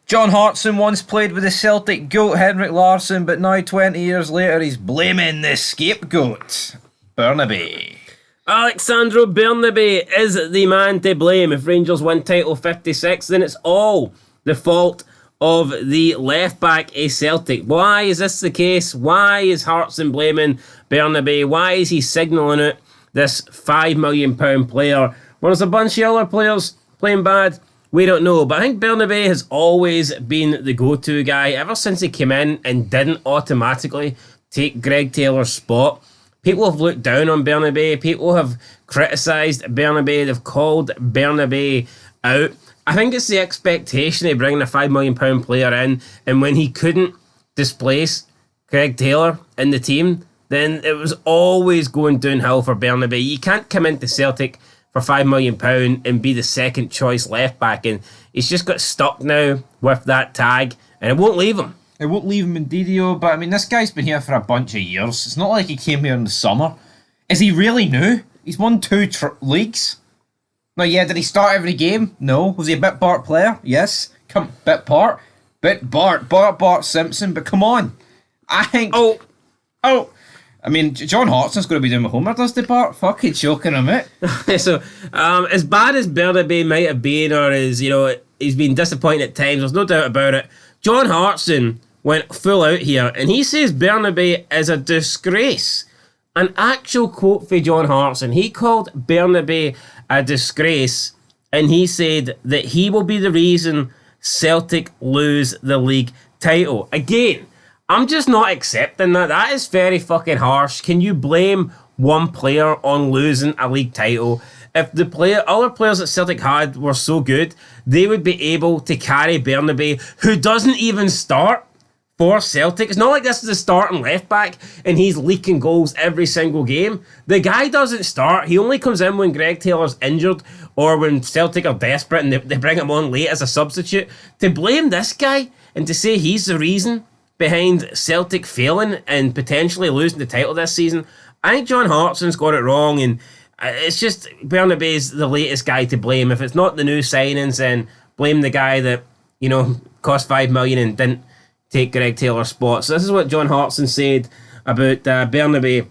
John Hartson once played with the Celtic GOAT Henrik Larsson, but now 20 years later he's blaming the scapegoat, Bernabei. Alexandro Bernabei is the man to blame. If Rangers win title 56, then it's all the fault of the left back of Celtic. Why is this the case? Why is Hartson blaming Bernabei? Why is he signalling it, this £5 million player, when there's a bunch of other players playing bad? We don't know, but I think Bernabei has always been the go-to guy ever since he came in and didn't automatically take Greg Taylor's spot. People have looked down on Bernabei. People have criticised Bernabei. They've called Bernabei out. I think it's the expectation of bringing a £5 million player in, and when he couldn't displace Greg Taylor in the team, then it was always going downhill for Bernabei. You can't come into Celtic for £5 million and be the second choice left back, and he's just got stuck now with that tag, and it won't leave him. It won't leave him in Didio, but I mean, this guy's been here for a bunch of years. It's not like he came here in the summer. Is he really new? He's won two leagues. Now, yeah, did he start every game? No. Was he a bit Bart player? Yes. Bit Bart Simpson, but come on. I think... Oh. I mean, John Hartson's going to be doing my homework, does the Bart? Fucking choking him out. So, as bad as Bernabei might have been, or as, he's been disappointing at times, there's no doubt about it. John Hartson went full out here, and he says Bernabei is a disgrace. An actual quote for John Hartson. He called Bernabei a disgrace, and he said that he will be the reason Celtic lose the league title. Again, I'm just not accepting that. That is very fucking harsh. Can you blame one player on losing a league title? If the other players that Celtic had were so good, they would be able to carry Bernabei, who doesn't even start for Celtic. It's not like this is a starting left back and he's leaking goals every single game. The guy doesn't start. He only comes in when Greg Taylor's injured or when Celtic are desperate and they bring him on late as a substitute. To blame this guy and to say he's the reason behind Celtic failing and potentially losing the title this season, I think John Hartson's got it wrong, and it's just Bernabei's the latest guy to blame. If it's not the new signings, then blame the guy that, cost $5 million and didn't take Greg Taylor's spot. So this is what John Hartson said about Bernabei.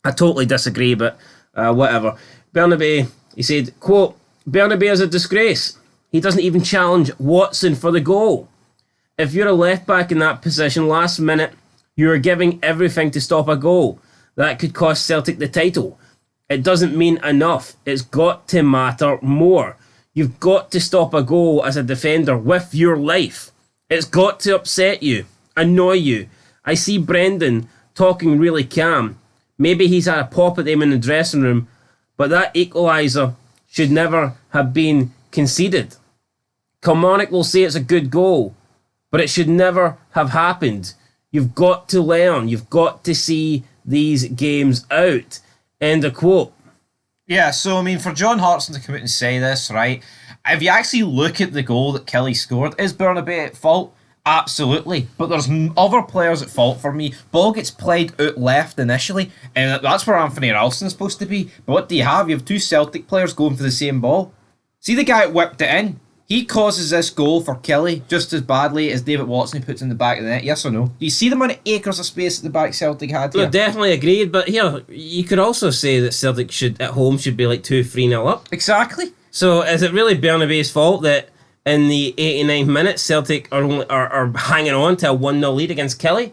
I totally disagree, but whatever. Bernabei, he said, quote, Bernabei is a disgrace. He doesn't even challenge Watson for the goal. If you're a left back in that position last minute, you are giving everything to stop a goal. That could cost Celtic the title. It doesn't mean enough. It's got to matter more. You've got to stop a goal as a defender with your life. It's got to upset you, annoy you. I see Brendan talking really calm. Maybe he's had a pop at them in the dressing room, but that equaliser should never have been conceded. Kilmarnock will say it's a good goal, but it should never have happened. You've got to learn. You've got to see these games out. End of quote. Yeah, so, I mean, for John Hartson to come out and say this, right, if you actually look at the goal that Kelly scored, is Bernabei at fault? Absolutely. But there's other players at fault for me. Ball gets played out left initially, and that's where Anthony Ralston's supposed to be. But what do you have? You have two Celtic players going for the same ball. See the guy that whipped it in? He causes this goal for Kelly just as badly as David Watson who puts in the back of the net. Yes or no? Do you see the amount of acres of space at the back Celtic had here? No, definitely agreed. But here, you could also say that Celtic should at home should be like 2-3-0 up. Exactly. So is it really Bernabei's fault that in the 89th minute Celtic are hanging on to a 1-0 lead against Kelly?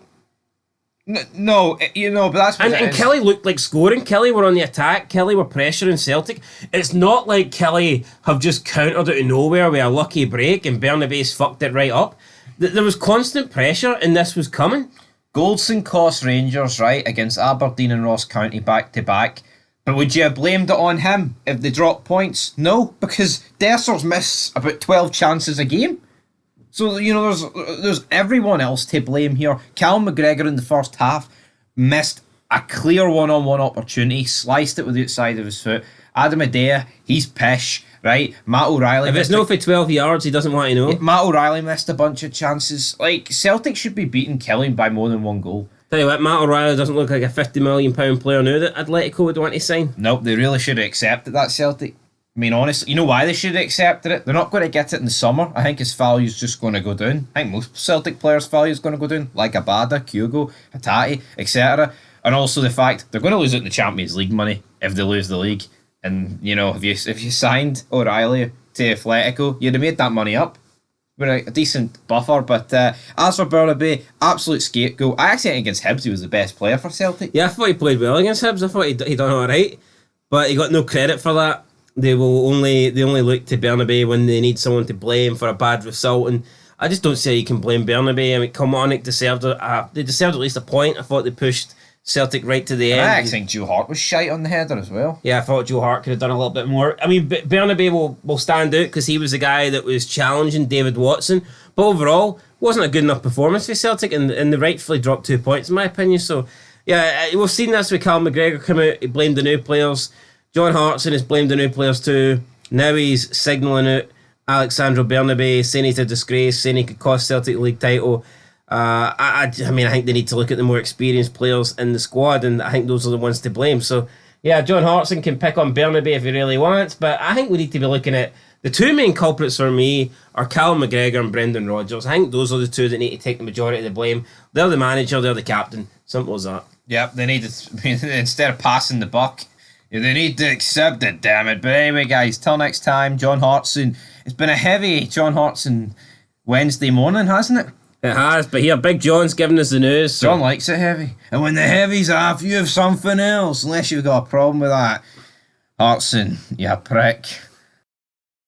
No, but that's what and Kelly looked like scoring. Kelly were on the attack. Kelly were pressuring Celtic. It's not like Kelly have just countered out of nowhere with a lucky break and Bernabei's fucked it right up. There was constant pressure and this was coming. Goldson cost Rangers, right, against Aberdeen and Ross County back to back. But would you have blamed it on him if they dropped points? No, because Dessers miss about 12 chances a game. So, there's everyone else to blame here. Cal McGregor in the first half missed a clear one-on-one opportunity, sliced it with the outside of his foot. Adam Adea, he's pish, right? Matt O'Reilly. If it's no for 12 yards, he doesn't want to know. Matt O'Reilly missed a bunch of chances. Like, Celtic should be beating Killing by more than one goal. Tell you what, Matt O'Reilly doesn't look like a £50 million player now that Atletico would want to sign. Nope, they really should have accepted that, Celtic. mean, honestly, you know why they should have accepted it? They're not going to get it in the summer. I think his value's just going to go down. I think most Celtic players' value is going to go down, like Abada, Kyogo, Hatate, etc. And also the fact they're going to lose out in the Champions League money if they lose the league. And, you know, if you signed O'Reilly to Atletico, you'd have made that money up. With a decent buffer. But as for Bernabei, absolute scapegoat. I actually think against Hibs he was the best player for Celtic. Yeah, I thought he played well against Hibs. I thought he done all right, but he got no credit for that. They only look to Bernabei when they need someone to blame for a bad result, and I just don't see how you can blame Bernabei. I mean, come on, they deserved at least a point. I thought they pushed Celtic right to the end. I actually think Joe Hart was shite on the header as well. Yeah, I thought Joe Hart could have done a little bit more. I mean, Bernabei will stand out because he was the guy that was challenging David Watson, but overall, wasn't a good enough performance for Celtic, and they rightfully dropped 2 points, in my opinion. So, yeah, we've seen this with Cal McGregor come out, he blamed the new players. John Hartson has blamed the new players too. Now he's signalling out Alexandro Bernabei, saying he's a disgrace, saying he could cost Celtic the league title. I mean, I think they need to look at the more experienced players in the squad, and I think those are the ones to blame. So, yeah, John Hartson can pick on Bernabei if he really wants, but I think we need to be looking at the two main culprits for me are Cal McGregor and Brendan Rodgers. I think those are the two that need to take the majority of the blame. They're the manager, they're the captain. Simple as that. Yep, they need to, instead of passing the buck, they need to accept it, damn it. But anyway, guys, till next time, John Hartson. It's been a heavy John Hartson Wednesday morning, hasn't it? It has, but here, Big John's giving us the news. So. John likes it heavy. And when the heavy's off, you have something else, unless you've got a problem with that. Hartson, you prick.